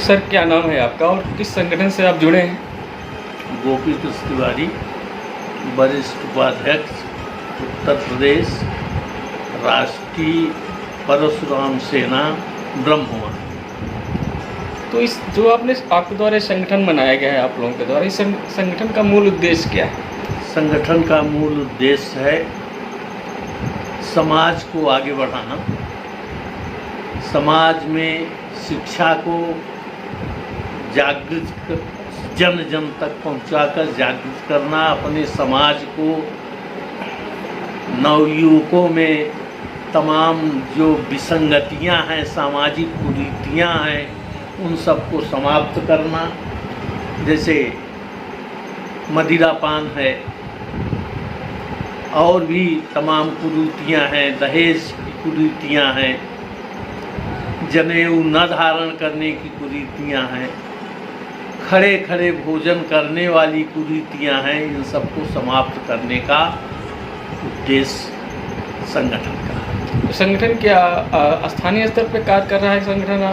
Sir क्या नाम है आपका और किस संगठन से आप जुड़े हैं? गोपी कृष्ण तिवारी, वरिष्ठ उपाध्यक्ष, उत्तर प्रदेश राष्ट्रीय परशुराम सेना ब्रह्मवा। तो इस जो आपके द्वारा संगठन बनाया गया है आप लोगों के द्वारा, इस संगठन का मूल उद्देश्य क्या है? संगठन का मूल उद्देश्य है समाज को आगे बढ़ाना, समाज में शिक्षा को जागृत जन जन तक पहुंचाकर जागृत करना, अपने समाज को नवयुवकों में तमाम जो विसंगतियां हैं, सामाजिक कुरीतियां हैं, उन सबको समाप्त करना। जैसे मदिरापान है और भी तमाम कुरीतियां हैं, दहेज की कुरीतियां हैं, जनेऊ न धारण करने की कुरीतियां हैं, खड़े खड़े भोजन करने वाली कुरीतियां हैं। इन सबको समाप्त करने का उद्देश्य संगठन का है। तो संगठन क्या स्थानीय स्तर पर कार्य कर रहा है?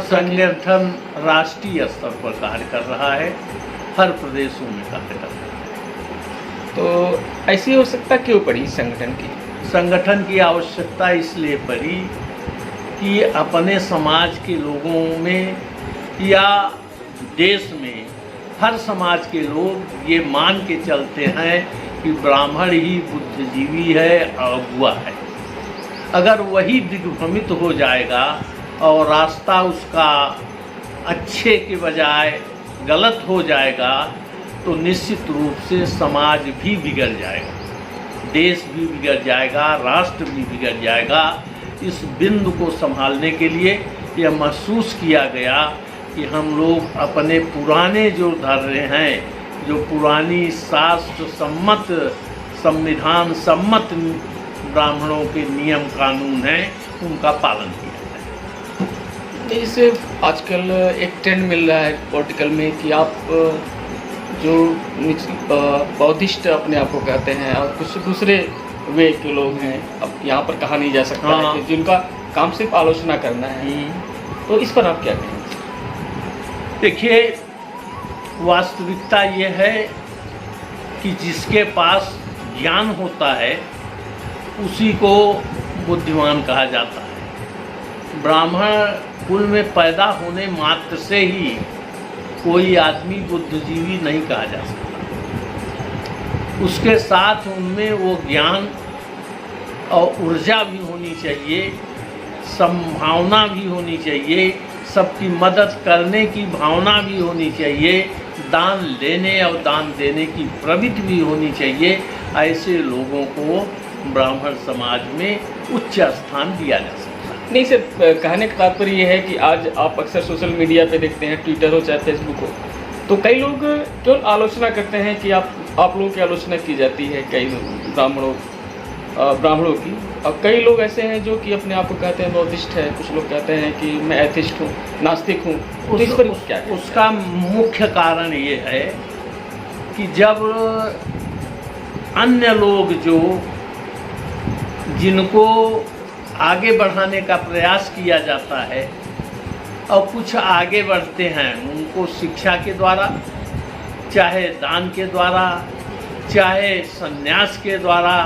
संगठन राष्ट्रीय स्तर पर कार्य कर रहा है, हर प्रदेशों में कार्य कर रहा है। तो ऐसी आवश्यकता क्यों पड़ी संगठन की? संगठन की आवश्यकता इसलिए पड़ी कि अपने समाज के लोगों में या देश में हर समाज के लोग ये मान के चलते हैं कि ब्राह्मण ही बुद्धिजीवी है, अगुआ है। अगर वही दिग्भ्रमित हो जाएगा और रास्ता उसका अच्छे के बजाय गलत हो जाएगा तो निश्चित रूप से समाज भी बिगड़ जाएगा, देश भी बिगड़ जाएगा, राष्ट्र भी बिगड़ जाएगा। इस बिंदु को संभालने के लिए यह महसूस किया गया कि हम लोग अपने पुराने जो धर्म हैं, जो पुरानी शास्त्र सम्मत, संविधान सम्मत ब्राह्मणों के नियम कानून हैं, उनका पालन किया जाए। जैसे आजकल एक ट्रेंड मिल रहा है पॉलिटिकल में कि आप जो बौद्धिस्ट अपने आप को कहते हैं और कुछ दूसरे वे के लोग हैं, अब यहाँ पर कहा नहीं जा सकता है कि जिनका काम सिर्फ आलोचना करना है, तो इस पर आप क्या कहेंगे? देखिए, वास्तविकता ये है कि जिसके पास ज्ञान होता है उसी को बुद्धिमान कहा जाता है। ब्राह्मण कुल में पैदा होने मात्र से ही कोई आदमी बुद्धिजीवी नहीं कहा जा सकता। उसके साथ उनमें वो ज्ञान और ऊर्जा भी होनी चाहिए, संभावना भी होनी चाहिए, सबकी मदद करने की भावना भी होनी चाहिए, दान लेने और दान देने की प्रवृत्ति भी होनी चाहिए। ऐसे लोगों को ब्राह्मण समाज में उच्च स्थान दिया जा सकता है। नहीं सर, कहने का तात्पर्य ये है कि आज आप अक्सर सोशल मीडिया पे देखते हैं, ट्विटर हो चाहे फेसबुक हो, तो कई लोग केवल आलोचना करते हैं कि आप लोगों की आलोचना की जाती है कई ब्राह्मणों की, और कई लोग ऐसे हैं जो कि अपने आप को कहते हैं बौद्धिस्ट है, कुछ लोग कहते हैं कि मैं एथिस्ट हूँ, नास्तिक हूँ। तो इस पर क्या है? उसका मुख्य कारण ये है कि जब अन्य लोग जो जिनको आगे बढ़ाने का प्रयास किया जाता है और कुछ आगे बढ़ते हैं, उनको शिक्षा के द्वारा, चाहे दान के द्वारा, चाहे संन्यास के द्वारा,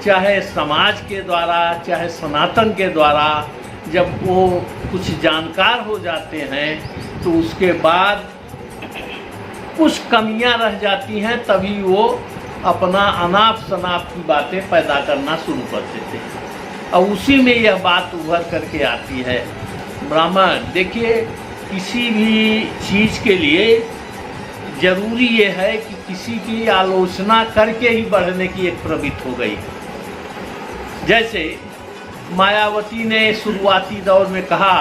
चाहे समाज के द्वारा, चाहे सनातन के द्वारा, जब वो कुछ जानकार हो जाते हैं तो उसके बाद कुछ कमियां रह जाती हैं, तभी वो अपना अनाप शनाप की बातें पैदा करना शुरू कर देते हैं और उसी में यह बात उभर करके आती है। ब्राह्मण देखिए, किसी भी चीज़ के लिए जरूरी ये है कि किसी की आलोचना करके ही बढ़ने की एक प्रवृत्ति हो गई। जैसे मायावती ने शुरुआती दौर में कहा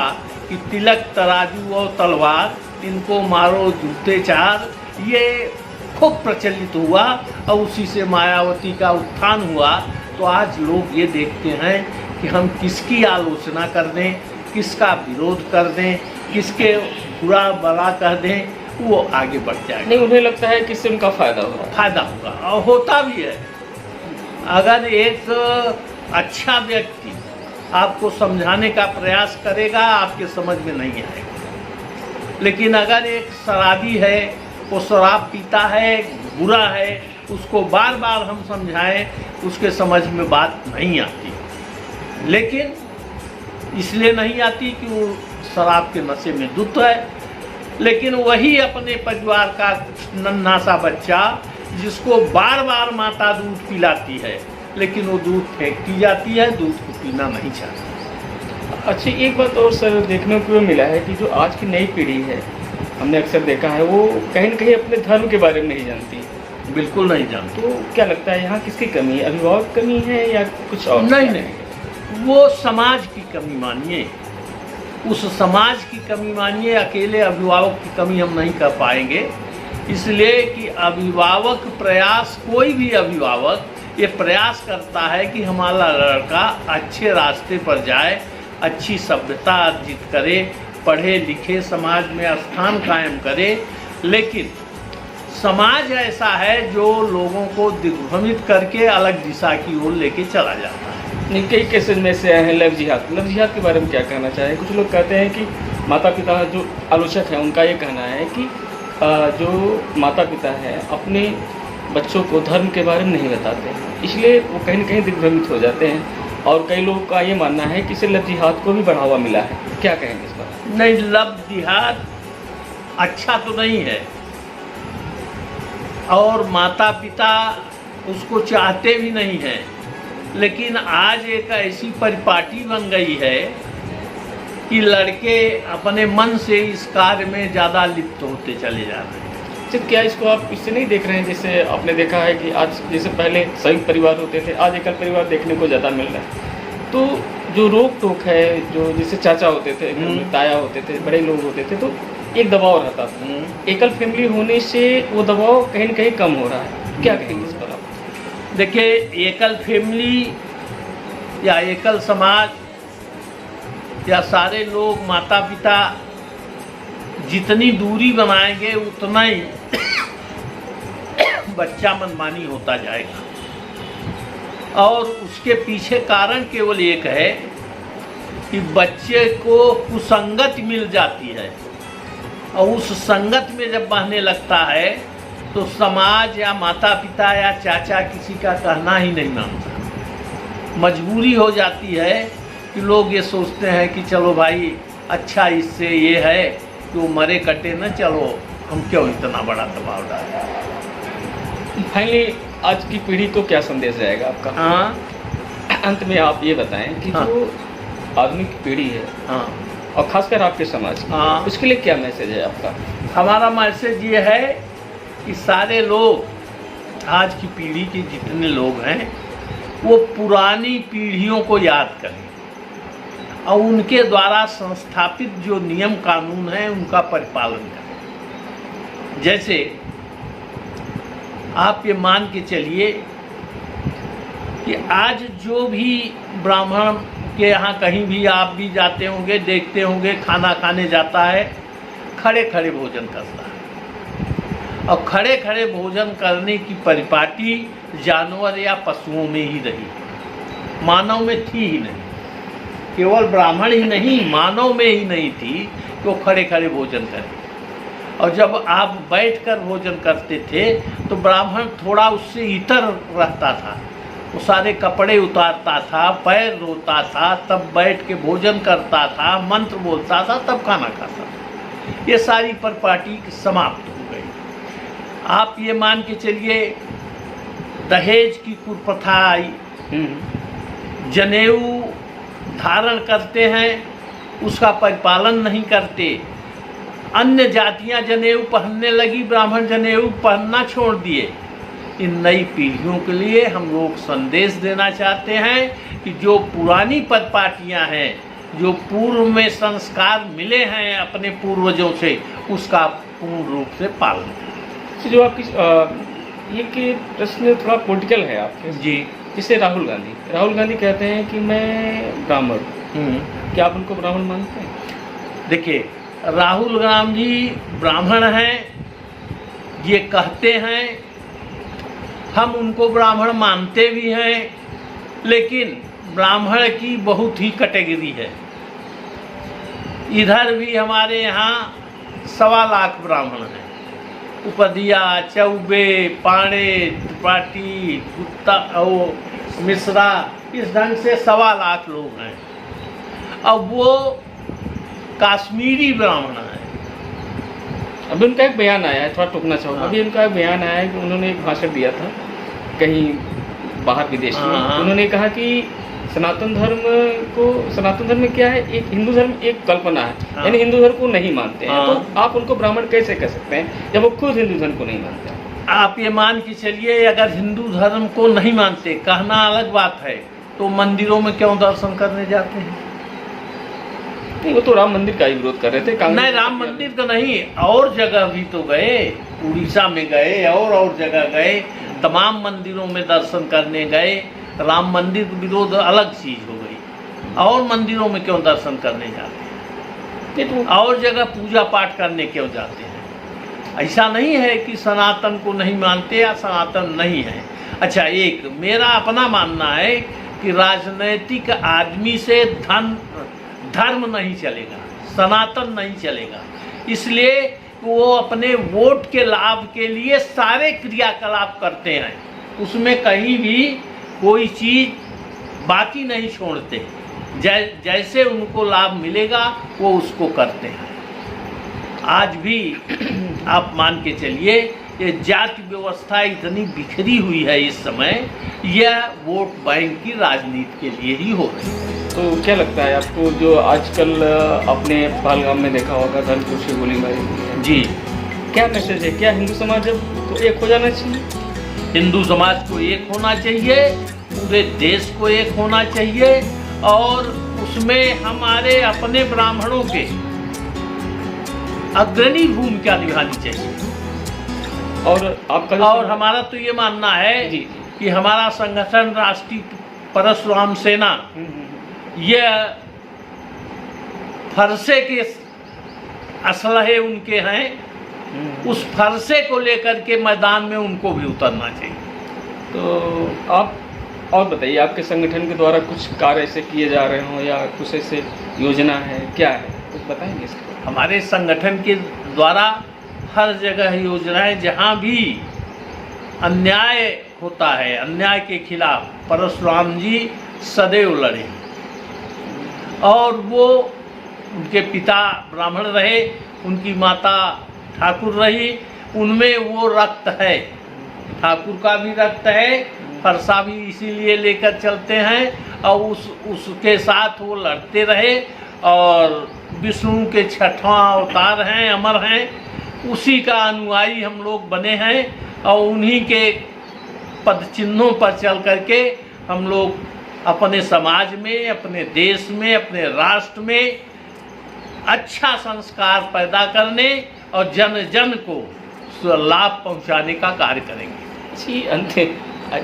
कि तिलक, तराजू और तलवार, इनको मारो जूते चार, ये खूब प्रचलित हुआ और उसी से मायावती का उत्थान हुआ। तो आज लोग ये देखते हैं कि हम किसकी आलोचना कर दें, किसका विरोध कर दें, किसके बुरा भला कह दें, वो आगे बढ़ जाएगा। नहीं, उन्हें लगता है कि इससे उनका फायदा होगा। फायदा होगा और होता भी है। अगर एक अच्छा व्यक्ति आपको समझाने का प्रयास करेगा, आपके समझ में नहीं आएगा। लेकिन अगर एक शराबी है, वो शराब पीता है, बुरा है, उसको बार बार हम समझाएं, उसके समझ में बात नहीं आती। लेकिन इसलिए नहीं आती कि वो शराब के नशे में धुत है। लेकिन वही अपने परिवार का नन्हा सा बच्चा, जिसको बार बार माता दूध पिलाती है, लेकिन वो दूध फेंकती जाती है, दूध को पीना नहीं चाहती। अच्छा, एक बात और सर देखने को मिला है कि जो आज की नई पीढ़ी है, हमने अक्सर देखा है, वो कहीं न कहीं अपने धर्म के बारे में नहीं जानती। बिल्कुल नहीं जानती। तो क्या लगता है यहाँ किसकी कमी है? अभिभावक की कमी है या कुछ और? नहीं, वो समाज की कमी मानिए, उस समाज की कमी मानिए। अकेले अभिभावक की कमी हम नहीं कर पाएंगे, इसलिए कि अभिभावक प्रयास, कोई भी अभिभावक ये प्रयास करता है कि हमारा लड़का अच्छे रास्ते पर जाए, अच्छी सभ्यता अर्जित करे, पढ़े लिखे, समाज में स्थान कायम करे। लेकिन समाज ऐसा है जो लोगों को दिग्भ्रमित करके अलग दिशा की ओर लेके चला जाता है। नहीं, कई केसेज में से आए हैं लव जिहाद। लव जिहाद के बारे में क्या कहना चाहें? कुछ लोग कहते हैं कि माता पिता जो आलोचक हैं, उनका ये कहना है कि जो माता पिता हैं अपने बच्चों को धर्म के बारे में नहीं बताते हैं, इसलिए वो कहीं न कहीं दिग्भ्रमित हो जाते हैं। और कई लोगों का ये मानना है कि इससे लव जिहाद को भी बढ़ावा मिला है। क्या कहेंगे इस पर? नहीं, लव जिहाद अच्छा तो नहीं है, और माता पिता उसको चाहते भी नहीं हैं। लेकिन आज एक ऐसी परिपाटी बन गई है कि लड़के अपने मन से इस कार्य में ज़्यादा लिप्त होते चले जा रहे हैं। सिर्फ क्या इसको आप इससे नहीं देख रहे हैं, जैसे आपने देखा है कि आज जैसे पहले संयुक्त परिवार होते थे, आज एकल परिवार देखने को ज़्यादा मिल रहा है। तो जो रोक टोक है, जो जैसे चाचा होते थे, ताया होते थे, बड़े लोग होते थे, तो एक दबाव रहता था। एकल फैमिली होने से वो दबाव कहीं न कहीं कम हो रहा है। क्या कहेंगे इस पर आप? देखिए, एकल फैमिली या एकल समाज या सारे लोग माता पिता जितनी दूरी बनाएंगे उतना ही बच्चा मनमानी होता जाएगा। और उसके पीछे कारण केवल एक है कि बच्चे को कुसंगत मिल जाती है, और उस संगत में जब बहने लगता है तो समाज या माता पिता या चाचा किसी का कहना ही नहीं मानता। मजबूरी हो जाती है कि लोग ये सोचते हैं कि चलो भाई, अच्छा इससे ये है कि वो मरे कटे न, चलो हम क्यों इतना बड़ा दबाव डालें। फाइनली आज की पीढ़ी को क्या संदेश जाएगा आपका? हाँ, अंत में आप ये बताएं कि हाँ, जो आधुनिक पीढ़ी है, हाँ, और खासकर आपके समाज की, हाँ, उसके लिए क्या मैसेज है आपका? हमारा मैसेज ये है कि सारे लोग, आज की पीढ़ी के जितने लोग हैं, वो पुरानी पीढ़ियों को याद करें और उनके द्वारा संस्थापित जो नियम कानून हैं उनका परिपालन करें। जैसे आप ये मान के चलिए कि आज जो भी ब्राह्मण के यहाँ कहीं भी आप भी जाते होंगे, देखते होंगे, खाना खाने जाता है, खड़े खड़े भोजन करता है। और खड़े खड़े भोजन करने की परिपाटी जानवर या पशुओं में ही रही, मानव में थी ही नहीं। केवल ब्राह्मण ही नहीं, मानव में ही नहीं थी कि वो खड़े खड़े भोजन करें। और जब आप बैठकर भोजन करते थे तो ब्राह्मण थोड़ा उससे इतर रहता था, वो सारे कपड़े उतारता था, पैर धोता था, तब बैठ के भोजन करता था, मंत्र बोलता था, तब खाना खाता था। ये सारी परिपाटी समाप्त हो गई। आप ये मान के चलिए, दहेज की कुप्रथा आई, जनेऊ धारण करते हैं, उसका परिपालन नहीं करते। अन्य जातियां जनेऊ पहनने लगी, ब्राह्मण जनेऊ पहनना छोड़ दिए। इन नई पीढ़ियों के लिए हम लोग संदेश देना चाहते हैं कि जो पुरानी परिपाटियां हैं, जो पूर्व में संस्कार मिले हैं अपने पूर्वजों से, उसका पूर्ण रूप से पालन करें। जो आपकी ये प्रश्न थोड़ा पॉलिटिकल है आपके जी। जैसे राहुल गांधी कहते हैं कि मैं ब्राह्मण हूँ, क्या आप उनको ब्राह्मण मानते हैं? देखिए, राहुल गांधी ब्राह्मण हैं, ये कहते हैं, हम उनको ब्राह्मण मानते भी हैं, लेकिन ब्राह्मण की बहुत ही कैटेगरी है। इधर भी हमारे यहाँ 1.25 लाख ब्राह्मण हैं। उपधिया, चौबे, पाणे, त्रिपाठी, गुप्ता, मिश्रा, इस ढंग से 1.25 लाख लोग हैं। अब वो कश्मीरी ब्राह्मण हैं। अभी उनका एक बयान आया है, थोड़ा टोकना चाहूँगा। हाँ। अभी उनका एक बयान आया है कि उन्होंने एक भाषण दिया था कहीं बाहर विदेश में। हाँ। उन्होंने कहा कि सनातन धर्म में क्या है, एक हिंदू धर्म एक कल्पना है, हाँ। यानी हिंदू धर्म को नहीं मानते हैं। हाँ। तो आप उनको ब्राह्मण कैसे कह सकते हैं जब वो खुद हिंदू धर्म को नहीं मानते हैं? आप ये मान के चलिए, अगर हिंदू धर्म को नहीं मानते, कहना अलग बात है, तो मंदिरों में क्यों दर्शन करने जाते हैं? नहीं, वो तो राम मंदिर का ही विरोध कर रहे थे। कांग्रेस नहीं, राम मंदिर का नहीं, और जगह भी तो गए, उड़ीसा में गए और जगह गए, तमाम मंदिरों में दर्शन करने गए। राम मंदिर का विरोध अलग चीज हो गई, और मंदिरों में क्यों दर्शन करने जाते हैं? और जगह पूजा पाठ करने क्यों जाते हैं? ऐसा नहीं है कि सनातन को नहीं मानते या सनातन नहीं है। अच्छा, एक मेरा अपना मानना है कि राजनैतिक आदमी से धर्म नहीं चलेगा, सनातन नहीं चलेगा। इसलिए वो अपने वोट के लाभ के लिए सारे क्रियाकलाप करते हैं, उसमें कहीं भी कोई चीज़ बाकी नहीं छोड़ते। जैसे उनको लाभ मिलेगा वो उसको करते हैं। आज भी आप मान के चलिए, ये जाति व्यवस्था इतनी बिखरी हुई है इस समय, यह वोट बैंक की राजनीति के लिए ही हो रही है। तो क्या लगता है आपको, जो आजकल आपने पहलगाम में देखा होगा धर्म कुछ गोलीबारी हुई है जी, क्या मैसेज है? क्या हिंदू समाज अब को एक हो जाना चाहिए? हिंदू समाज को एक होना चाहिए, पूरे देश को एक होना चाहिए, और उसमें हमारे अपने ब्राह्मणों के अग्रणी भूमिका निभानी चाहिए। और हमारा तो ये मानना है जी, कि हमारा संगठन राष्ट्रीय परशुराम सेना, यह फरसे के असलहे उनके हैं, उस फरसे को लेकर के मैदान में उनको भी उतरना चाहिए। तो आप और बताइए, आपके संगठन के द्वारा कुछ कार्य ऐसे किए जा रहे हों या कुछ ऐसे योजना है, क्या है, कुछ बताएंगे इसके? हमारे संगठन के द्वारा हर जगह योजनाएं, जहां भी अन्याय होता है, अन्याय के खिलाफ परशुराम जी सदैव लड़े, और वो उनके पिता ब्राह्मण रहे, उनकी माता ठाकुर रही, उनमें वो रक्त है, ठाकुर का भी रक्त है, फरसा भी इसीलिए लेकर चलते हैं, और उसके साथ वो लड़ते रहे, और विष्णु के 6वां अवतार हैं, अमर हैं, उसी का अनुयायी हम लोग बने हैं, और उन्हीं के पद चिन्हों पर चल करके हम लोग अपने समाज में, अपने देश में, अपने राष्ट्र में अच्छा संस्कार पैदा करने और जन जन को लाभ पहुंचाने का कार्य करेंगे। जी, अंतिम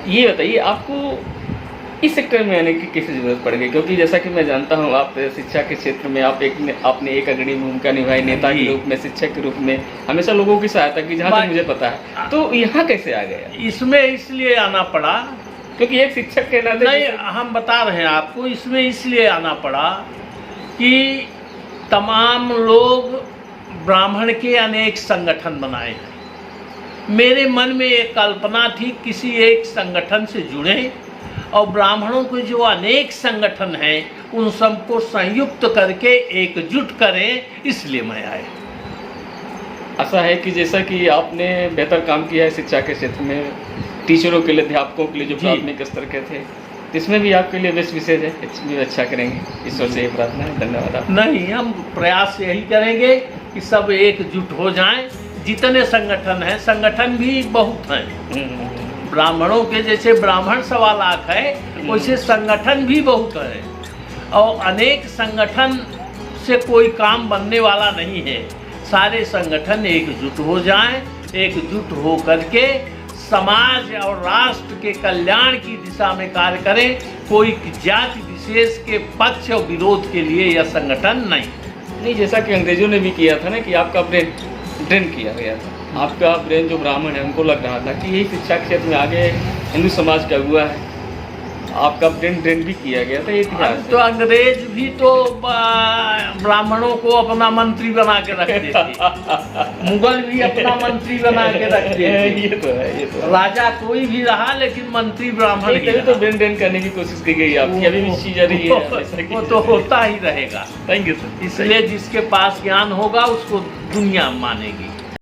ये बताइए, आपको इस सेक्टर में आने की कैसे जरूरत पड़ गई? क्योंकि जैसा कि मैं जानता हूँ, आप शिक्षा के क्षेत्र में आपने एक अग्रणी भूमिका निभाई, नेता के रूप में, शिक्षक के रूप में हमेशा लोगों की सहायता की, जहाँ तक मुझे पता है। तो यहाँ कैसे आ गया? इसमें इसलिए आना पड़ा क्योंकि एक शिक्षक के नाते नहीं, हम बता रहे हैं आपको, इसमें इसलिए आना पड़ा कि तमाम लोग ब्राह्मण के अनेक संगठन बनाए हैं। मेरे मन में एक कल्पना थी, किसी एक संगठन से जुड़े और ब्राह्मणों के जो अनेक संगठन हैं उन सबको संयुक्त करके एकजुट करें, इसलिए मैं आया। ऐसा है कि जैसा कि आपने बेहतर काम किया है शिक्षा के क्षेत्र में, टीचरों के लिए, अध्यापकों के लिए जो प्राथमिक स्तर के थे, इसमें भी आपके लिए बेस्ट विशेष है, इसमें भी अच्छा करेंगे, ईश्वर से ये प्रार्थना है। धन्यवाद। आप नहीं, हम प्रयास यही करेंगे कि सब एकजुट हो जाएं। जितने संगठन हैं, संगठन भी बहुत हैं, ब्राह्मणों के जैसे ब्राह्मण 1.25 लाख है, वैसे संगठन भी बहुत है, और अनेक संगठन से कोई काम बनने वाला नहीं है। सारे संगठन एकजुट हो जाएं, एकजुट हो करके समाज और राष्ट्र के कल्याण की दिशा में कार्य करें। कोई जाति विशेष के पक्ष और विरोध के लिए यह संगठन नहीं। जैसा कि अंग्रेजों ने भी किया था ना, कि आपका ब्रेन ड्रेन किया गया था, आपका ब्रेन जो ब्राह्मण है उनको लग रहा था कि यही शिक्षा क्षेत्र में आगे हिंदू समाज का हुआ है, आपका ब्रेन भी किया गया था इतिहास तो अंग्रेज भी तो ब्राह्मणों को अपना मंत्री बना के रखते थे, मुगल भी अपना मंत्री बना के रखते थे। ये तो है, ये तो है। राजा कोई भी रहा लेकिन मंत्री ब्राह्मण ही तभी तो रहा। ब्रेन करने की कोशिश की गई आपकी, अभी भी चीज रही है हमेशा की वो तो होता ही रहेगा। Thank you sir. इसलिए जिसके पास ज्ञान होगा उसको दुनिया मानेगी।